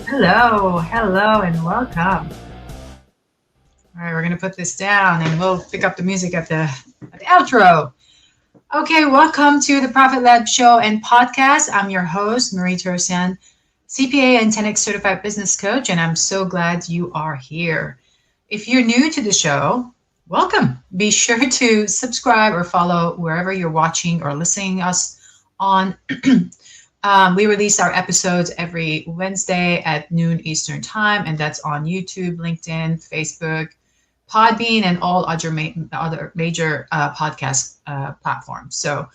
Hello, and welcome. All right, we're gonna put this down, and we'll pick up the music at the outro. Okay, welcome to the Profit Lab Show and Podcast. I'm your host, Marie Torossian, CPA and 10X Certified Business Coach, and I'm so glad you are here. If you're new to the show, welcome. Be sure to subscribe or follow wherever you're watching or listening us on. We release our episodes every Wednesday at noon Eastern Time, and that's on YouTube, LinkedIn, Facebook, Podbean, and all other major podcast platforms. So,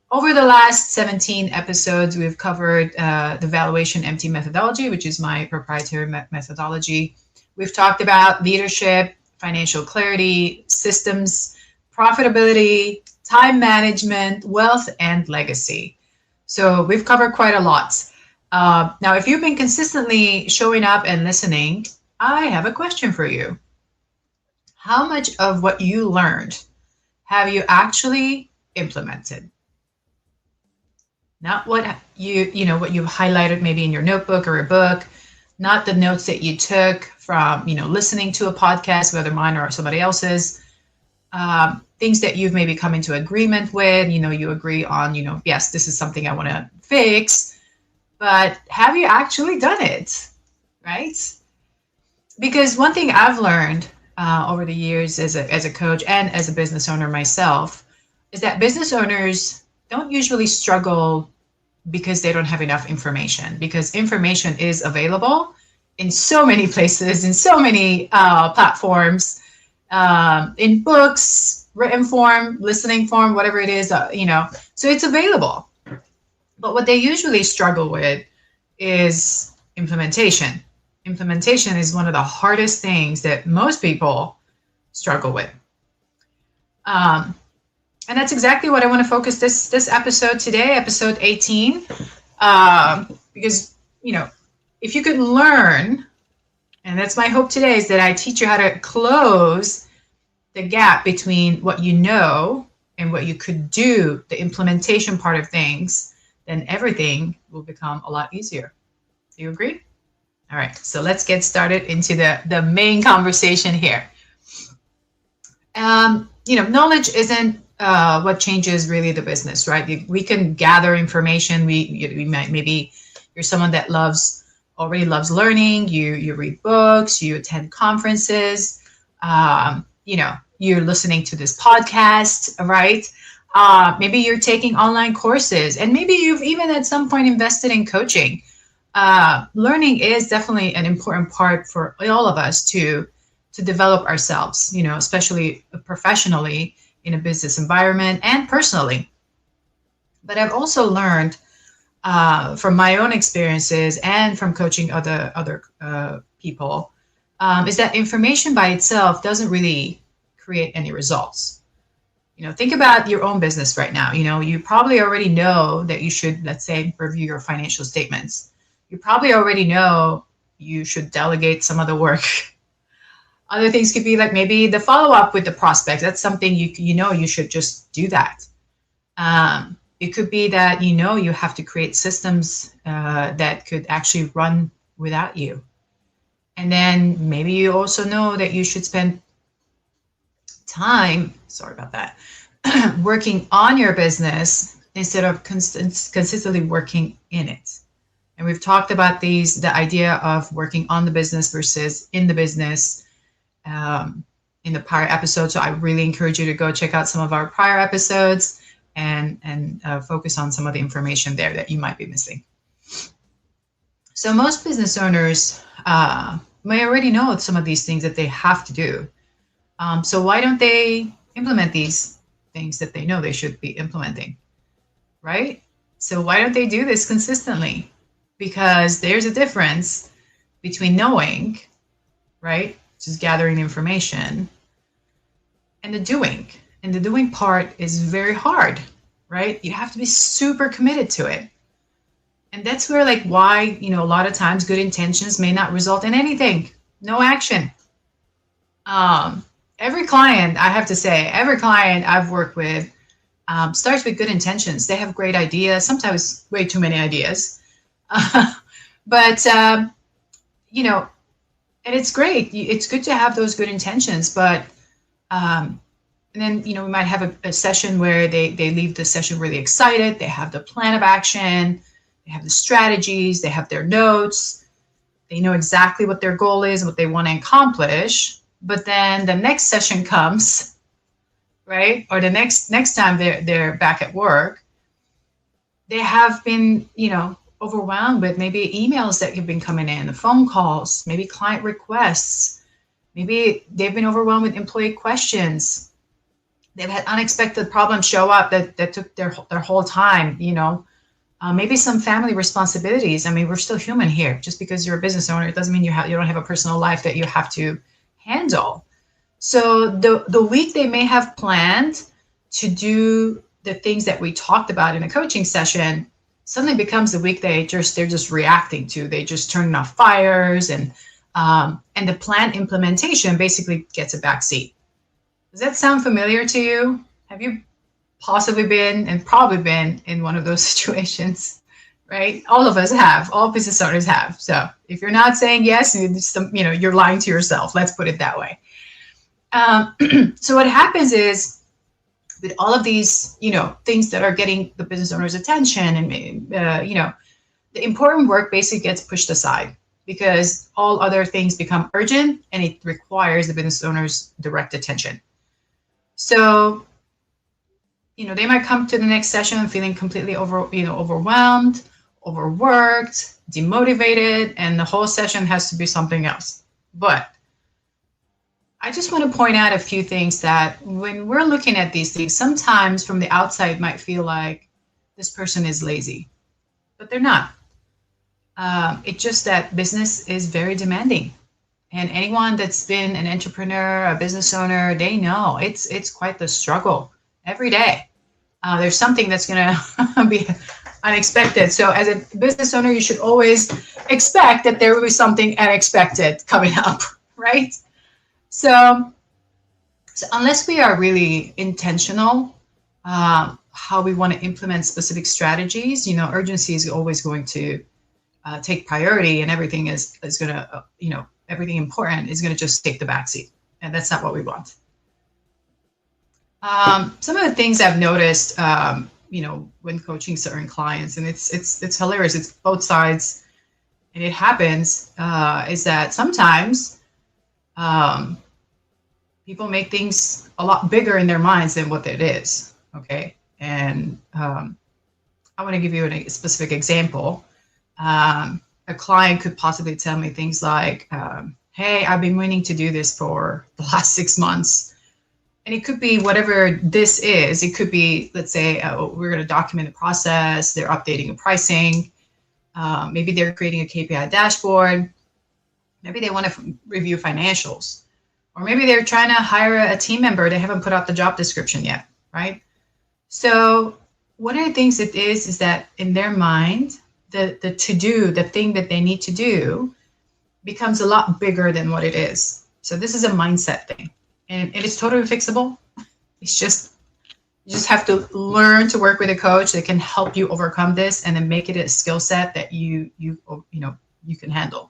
over the last 17 episodes, we've covered the valuation MT methodology, which is my proprietary methodology. We've talked about leadership, financial clarity, systems, profitability, time management, wealth, and legacy. So we've covered quite a lot. Now, if you've been consistently showing up and listening, I have a question for you. How much of what you learned have you actually implemented? Not what what you've highlighted maybe in your notebook or a book, not the notes that you took from, listening to a podcast, whether mine or somebody else's. Things that you've maybe come into agreement with, you agree on, yes, this is something I want to fix, but have you actually done it, right? Because one thing I've learned over the years as a coach and as a business owner myself is that business owners don't usually struggle because they don't have enough information, because information is available in so many places, in so many platforms, in books, written form, listening form, whatever it is, so it's available. But what they usually struggle with is implementation. Implementation is one of the hardest things that most people struggle with. And that's exactly what I want to focus this episode today, episode 18, because, if you could learn, and that's my hope today, is that I teach you how to close the gap between what you know and what you could do, the implementation part of things, then everything will become a lot easier. Do you agree? All right, so let's get started into the main conversation here. Knowledge isn't what changes really the business, right? We can gather information. We might, maybe you're someone that already loves learning. You read books, you attend conferences, you're listening to this podcast, right? Maybe you're taking online courses, and maybe you've even at some point invested in coaching. Learning is definitely an important part for all of us to develop ourselves, especially professionally in a business environment and personally. But I've also learned from my own experiences and from coaching other people, is that information by itself doesn't really create any results. Think about your own business right now. You probably already know that you should, let's say, review your financial statements. You probably already know you should delegate some of the work. Other things could be like maybe the follow-up with the prospects. That's something you should just do that. It could be that you have to create systems that could actually run without you. And then maybe you also know that you should spend time, sorry about that, working on your business instead of consistently working in it. And we've talked about the idea of working on the business versus in the business in the prior episode. So I really encourage you to go check out some of our prior episodes and focus on some of the information there that you might be missing. So most business owners may already know some of these things that they have to do. So why don't they implement these things that they know they should be implementing, right? So why don't they do this consistently? Because there's a difference between knowing, right, just gathering information, and the doing. And the doing part is very hard, right? You have to be super committed to it. And that's where why, a lot of times good intentions may not result in anything, no action. Every client, I have to say, every client I've worked with starts with good intentions. They have great ideas, sometimes way too many ideas. But and it's great. It's good to have those good intentions, but and then we might have a session where they leave the session really excited. They have the plan of action, they have the strategies, they have their notes, they know exactly what their goal is, what they want to accomplish. But then the next session comes, right? Or the next time they're back at work, they have been, overwhelmed with maybe emails that have been coming in, the phone calls, maybe client requests, maybe they've been overwhelmed with employee questions. They've had unexpected problems show up that took their whole time, maybe some family responsibilities. I mean, we're still human here. Just because you're a business owner, it doesn't mean you don't have a personal life that you have to handle. So the week they may have planned to do the things that we talked about in a coaching session suddenly becomes the week they're just reacting to. They just turn off fires, and the plan implementation basically gets a backseat. Does that sound familiar to you? Have you possibly been, and probably been, in one of those situations, right? All of us have. All business owners have. So if you're not saying yes, you're lying to yourself. Let's put it that way. So what happens is, with all of these, things that are getting the business owner's attention, and the important work basically gets pushed aside because all other things become urgent, and it requires the business owner's direct attention. So, they might come to the next session feeling completely overwhelmed, overworked, demotivated, and the whole session has to be something else. But I just want to point out a few things that when we're looking at these things, sometimes from the outside it might feel like this person is lazy, but they're not. It's just that business is very demanding. And anyone that's been an entrepreneur, a business owner, they know it's quite the struggle every day. There's something that's going to be unexpected. So as a business owner, you should always expect that there will be something unexpected coming up, right? So unless we are really intentional how we want to implement specific strategies, urgency is always going to take priority, and everything is going to, everything important is going to just take the backseat, and that's not what we want. Some of the things I've noticed, when coaching certain clients, and it's hilarious. It's both sides, and it happens, is that sometimes people make things a lot bigger in their minds than what it is. Okay, and I want to give you a specific example. A client could possibly tell me things like, hey, I've been meaning to do this for the last 6 months. And it could be whatever this is. It could be, let's say, we're going to document the process. They're updating the pricing. Maybe they're creating a KPI dashboard. Maybe they want to review financials. Or maybe they're trying to hire a team member. They haven't put out the job description yet, right? So one of the things it is that in their mind, the to-do, the thing that they need to do, becomes a lot bigger than what it is. So this is a mindset thing, and it is totally fixable. It's just, you just have to learn to work with a coach that can help you overcome this, and then make it a skill set that you can handle.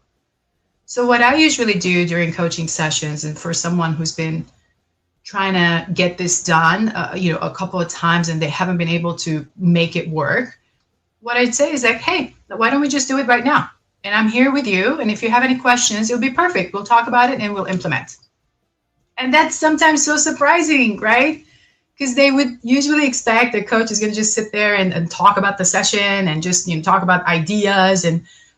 So what I usually do during coaching sessions, and for someone who's been trying to get this done, a couple of times, and they haven't been able to make it work, what I'd say is like, hey, why don't we just do it right now? And I'm here with you. And if you have any questions, it'll be perfect. We'll talk about it and we'll implement. And that's sometimes so surprising, right? Because they would usually expect the coach is going to just sit there and talk about the session and just talk about ideas.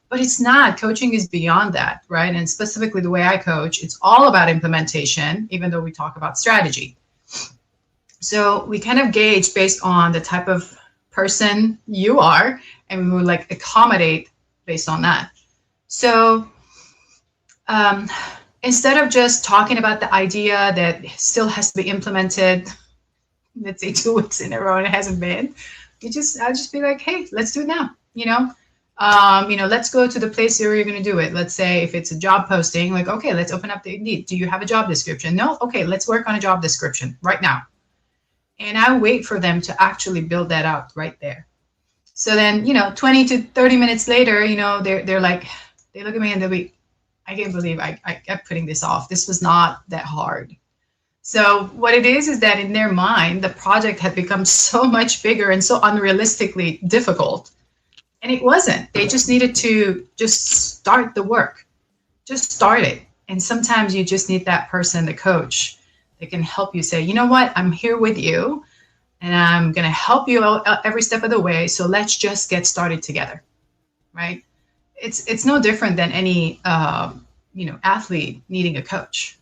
But it's not. Coaching is beyond that, right? And specifically the way I coach, it's all about implementation, even though we talk about strategy. So we kind of gauge based on the type of person you are, and we would accommodate based on that. So instead of just talking about the idea that still has to be implemented, let's say 2 weeks in a row and it hasn't been, I'll just be like, hey, let's do it now. Let's go to the place where you're going to do it. Let's say if it's a job posting, okay, let's open up the Indeed. Do you have a job description? No? Okay, let's work on a job description right now. And I wait for them to actually build that out right there. So then, 20 to 30 minutes later, they look at me and they'll be, I can't believe I kept putting this off. This was not that hard. So what it is that in their mind, the project had become so much bigger and so unrealistically difficult. And it wasn't. They just needed to just start the work, just start it. And sometimes you just need that person, the coach, that can help you say, you know what, I'm here with you and I'm going to help you out every step of the way. So let's just get started together, right? It's no different than any, athlete needing a coach.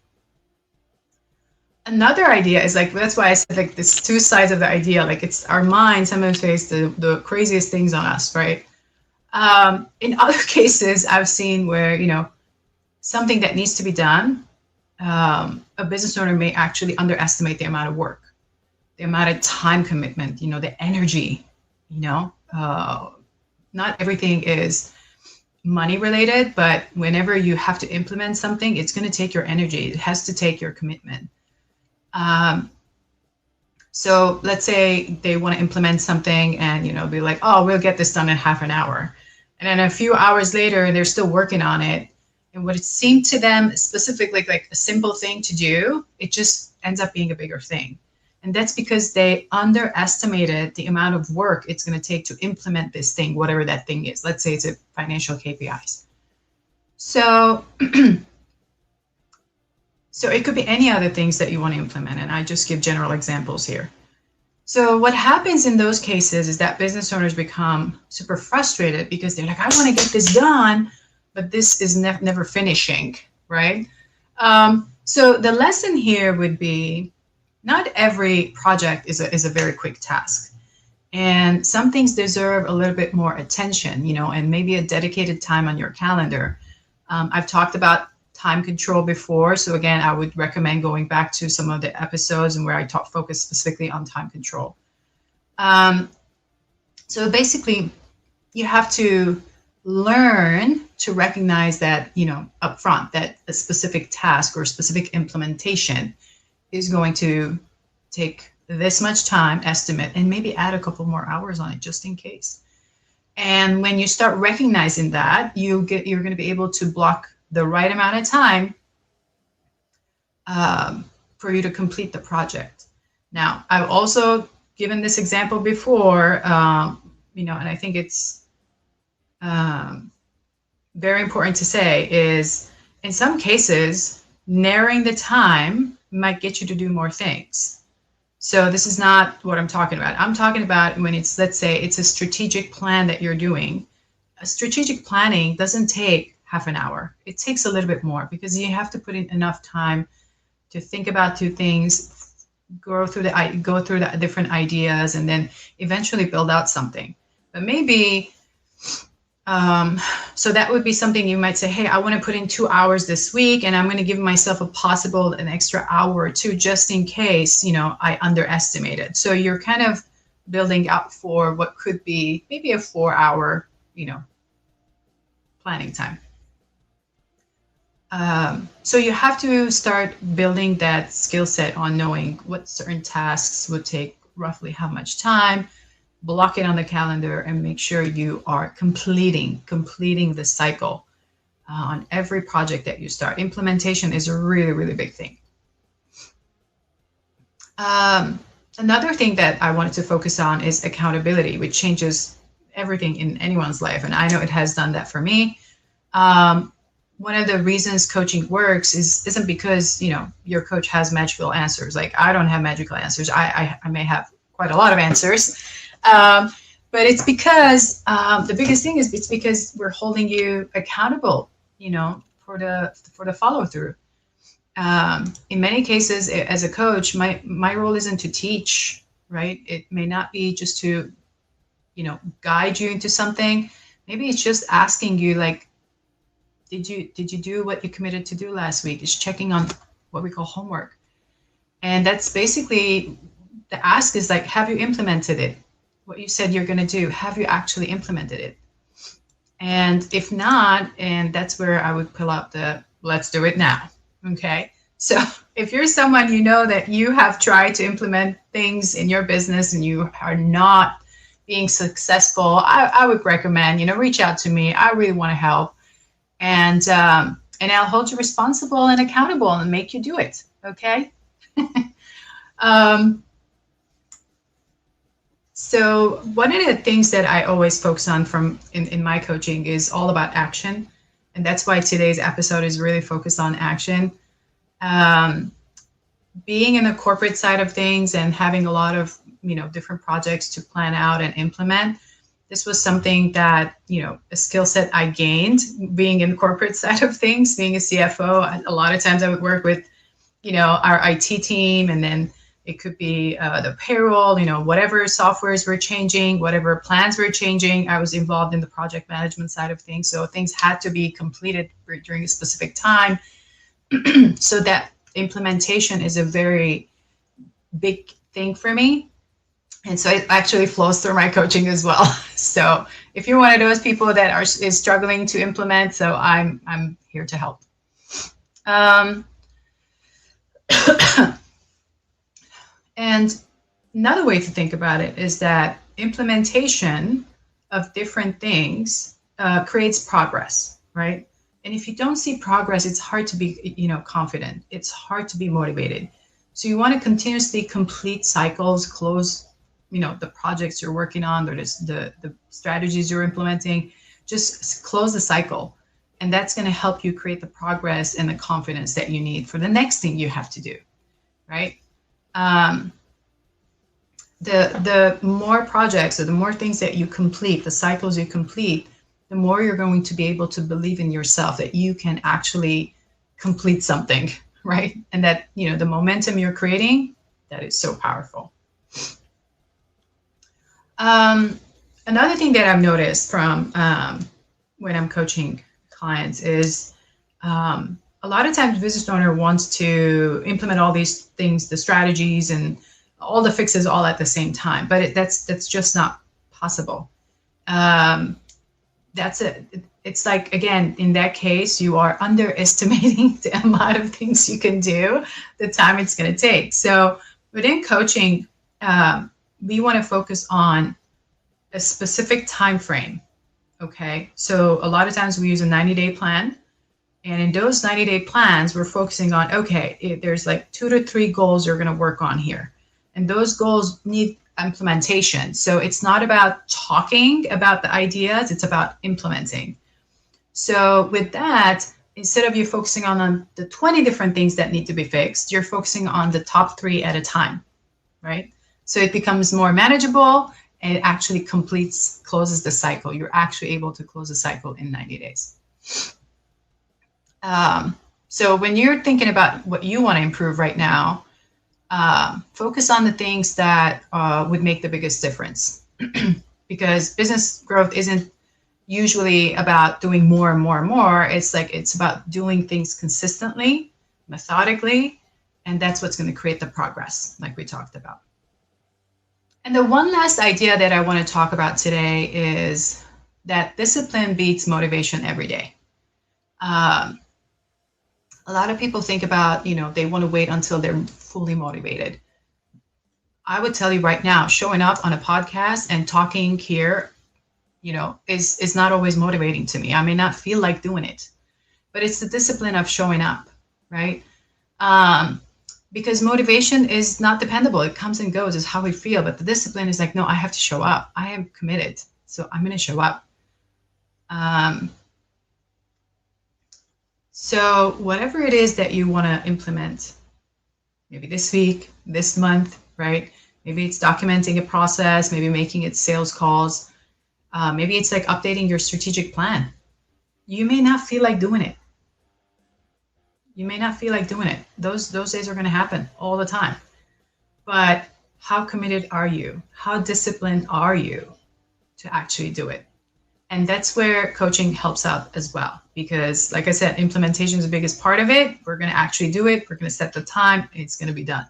Another idea is like, that's why I said like this two sides of the idea, like it's our mind sometimes says the craziest things on us, right? In other cases, I've seen where, something that needs to be done, a business owner may actually underestimate the amount of work, the amount of time commitment, the energy, not everything is money related, but whenever you have to implement something, it's going to take your energy. It has to take your commitment. So let's say they want to implement something and, be like, oh, we'll get this done in half an hour. And then a few hours later, they're still working on it. And what it seemed to them specifically like a simple thing to do, it just ends up being a bigger thing. And that's because they underestimated the amount of work it's going to take to implement this thing, whatever that thing is. Let's say it's a financial KPIs. So it could be any other things that you want to implement. And I just give general examples here. So what happens in those cases is that business owners become super frustrated because they're like, I want to get this done, but this is never finishing, right? So the lesson here would be not every project is a very quick task. And some things deserve a little bit more attention, and maybe a dedicated time on your calendar. I've talked about time control before. So again, I would recommend going back to some of the episodes and where I focus specifically on time control. So basically, you have to learn to recognize that, upfront, that a specific task or specific implementation is going to take this much time, estimate, and maybe add a couple more hours on it just in case. And when you start recognizing that, you're going to be able to block the right amount of time for you to complete the project. Now, I've also given this example before, and I think it's very important to say is in some cases, narrowing the time might get you to do more things. So this is not what I'm talking about. I'm talking about when it's, let's say it's a strategic plan that you're doing. A strategic planning doesn't take half an hour. It takes a little bit more because you have to put in enough time to think about two things, go through the different ideas, and then eventually build out something. But maybe, so that would be something you might say, hey, I want to put in 2 hours this week, and I'm going to give myself an extra hour or two just in case, I underestimated. So you're kind of building out for what could be maybe a 4-hour, planning time. So you have to start building that skill set on knowing what certain tasks would take roughly how much time, block it on the calendar, and make sure you are completing the cycle on every project that you start. Implementation is a really, really big thing. Another thing that I wanted to focus on is accountability, which changes everything in anyone's life. And I know it has done that for me. One of the reasons coaching works isn't because, your coach has magical answers. Like I don't have magical answers. I may have quite a lot of answers. But it's because the biggest thing is it's because we're holding you accountable, for the follow through. In many cases, as a coach, my role isn't to teach, right? It may not be just to, guide you into something. Maybe it's just asking you, like, did you do what you committed to do last week? It's checking on what we call homework. And that's basically the ask is like, have you implemented it? What you said you're going to do, have you actually implemented it? And if not, and that's where I would pull out the let's do it now. Okay. So if you're someone that you have tried to implement things in your business and you are not being successful, I would recommend, reach out to me. I really want to help. And And I'll hold you responsible and accountable and make you do it. Okay. um, so one of the things that I always focus on in my coaching is all about action. And that's why today's episode is really focused on action. Being in the corporate side of things and having a lot of, different projects to plan out and implement, this was something that, a skill set I gained being in the corporate side of things, being a CFO. A lot of times I would work with, our IT team, and then it could be the payroll, whatever softwares were changing, whatever plans were changing. I was involved in the project management side of things. So things had to be completed during a specific time. So that implementation is a very big thing for me. And so it actually flows through my coaching as well. So if you're one of those people that is struggling to implement, so I'm here to help. And another way to think about it is that implementation of different things creates progress, right? And if you don't see progress, it's hard to be, confident. It's hard to be motivated. So you want to continuously complete cycles, close, the projects you're working on, or the strategies you're implementing. Just close the cycle. And that's going to help you create the progress and the confidence that you need for the next thing you have to do, right? The more projects or the more things that you complete, the cycles you complete, the more you're going to be able to believe in yourself that you can actually complete something, right? And that, the momentum you're creating, that is so powerful. Another thing that I've noticed from when I'm coaching clients is a lot of times business owner wants to implement all these things, the strategies and all the fixes all at the same time, but that's just not possible. It's like, again, in that case, you are underestimating the amount of things you can do, the time it's going to take. So within coaching, we want to focus on a specific time frame. Okay. So a lot of times we use a 90-day plan. And in those 90-day plans, we're focusing on, okay, there's like 2 to 3 goals you're going to work on here. And those goals need implementation. So it's not about talking about the ideas, it's about implementing. So with that, instead of you focusing on the 20 different things that need to be fixed, you're focusing on the top 3 at a time, right? So it becomes more manageable and it actually closes the cycle. You're actually able to close the cycle in 90 days. So when you're thinking about what you want to improve right now, focus on the things that would make the biggest difference. Because business growth isn't usually about doing more and more and more. It's about doing things consistently, methodically, and that's what's going to create the progress, like we talked about. And the one last idea that I want to talk about today is that discipline beats motivation every day. A lot of people think about, they want to wait until they're fully motivated. I would tell you right now, showing up on a podcast and talking here, is not always motivating to me. I may not feel like doing it, but it's the discipline of showing up, right? Because motivation is not dependable. It comes and goes, is how we feel. But the discipline is like, no, I have to show up. I am committed. So I'm going to show up. So whatever it is that you want to implement, maybe this week, this month, right? Maybe it's documenting a process, maybe making it sales calls. Maybe it's like updating your strategic plan. You may not feel like doing it. Those days are going to happen all the time. But how committed are you? How disciplined are you to actually do it? And that's where coaching helps out as well. Because like I said, implementation is the biggest part of it. We're going to actually do it. We're going to set the time. It's going to be done.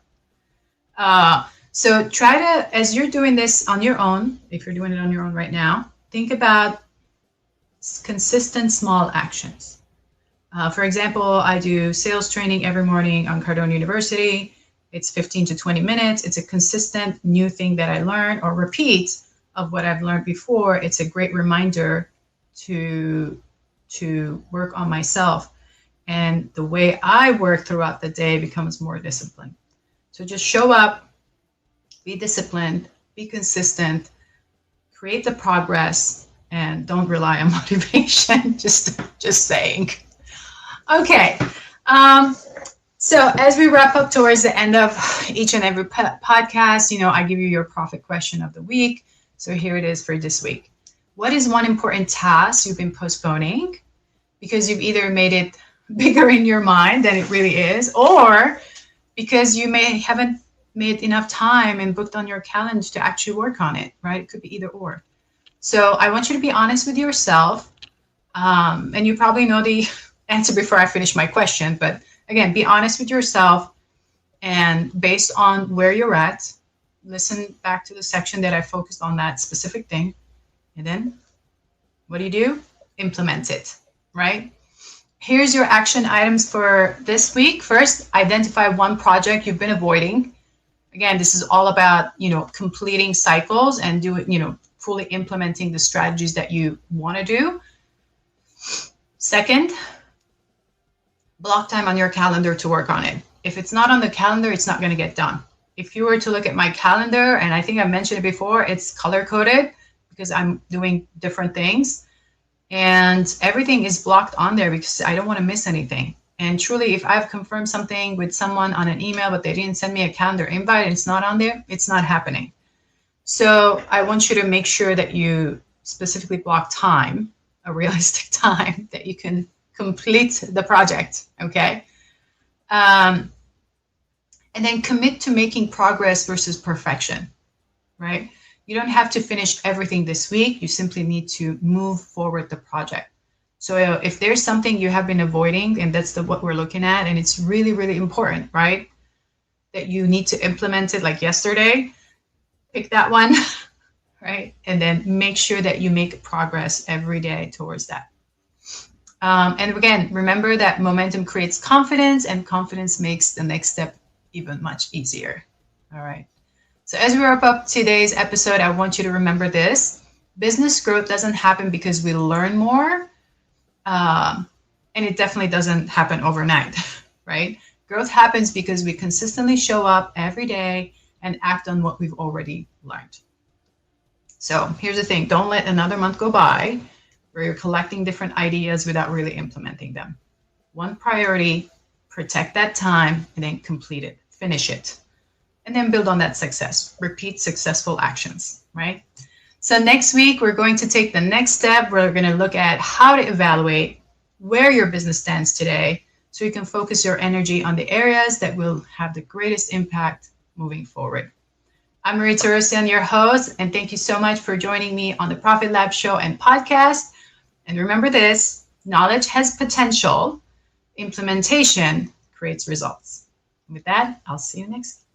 So try to, as you're doing this on your own, if you're doing it on your own right now, think about consistent small actions. For example, I do sales training every morning on Cardone University. It's 15 to 20 minutes. It's a consistent new thing that I learn or repeat of what I've learned before. It's a great reminder to work on myself. And the way I work throughout the day becomes more disciplined. So just show up, be disciplined, be consistent, create the progress, and don't rely on motivation. just saying. Okay. So as we wrap up towards the end of each and every podcast, I give you your profit question of the week. So here it is for this week. What is one important task you've been postponing because you've either made it bigger in your mind than it really is, or because you haven't made enough time and booked on your calendar to actually work on it, right? It could be either or. So I want you to be honest with yourself. And you probably know the answer before I finish my question, but again, be honest with yourself, and based on where you're at, listen back to the section that I focused on that specific thing. And then what do? Implement it, right? Here's your action items for this week. First, identify one project you've been avoiding. Again, this is all about, completing cycles and fully implementing the strategies that you want to do. Second, block time on your calendar to work on it. If it's not on the calendar, it's not going to get done. If you were to look at my calendar, and I think I mentioned it before, it's color-coded because I'm doing different things. And everything is blocked on there because I don't want to miss anything. And truly, if I've confirmed something with someone on an email, but they didn't send me a calendar invite and it's not on there, it's not happening. So I want you to make sure that you specifically block time, a realistic time that you can complete the project, okay? And then commit to making progress versus perfection, right? You don't have to finish everything this week. You simply need to move forward the project. So if there's something you have been avoiding, and that's what we're looking at, and it's really, really important, right? That you need to implement it like yesterday, pick that one, right? And then make sure that you make progress every day towards that. And again, remember that momentum creates confidence, and confidence makes the next step even much easier. All right. So as we wrap up today's episode, I want you to remember this. Business growth doesn't happen because we learn more. And it definitely doesn't happen overnight, right? Growth happens because we consistently show up every day and act on what we've already learned. So here's the thing. Don't let another month go by where you're collecting different ideas without really implementing them. One priority, protect that time, and then complete it, finish it, and then build on that success. Repeat successful actions, right? So next week, we're going to take the next step. We're going to look at how to evaluate where your business stands today so you can focus your energy on the areas that will have the greatest impact moving forward. I'm Marie Torossian, your host, and thank you so much for joining me on the Profit Lab show and podcast. And remember this, knowledge has potential, implementation creates results. With that, I'll see you next week.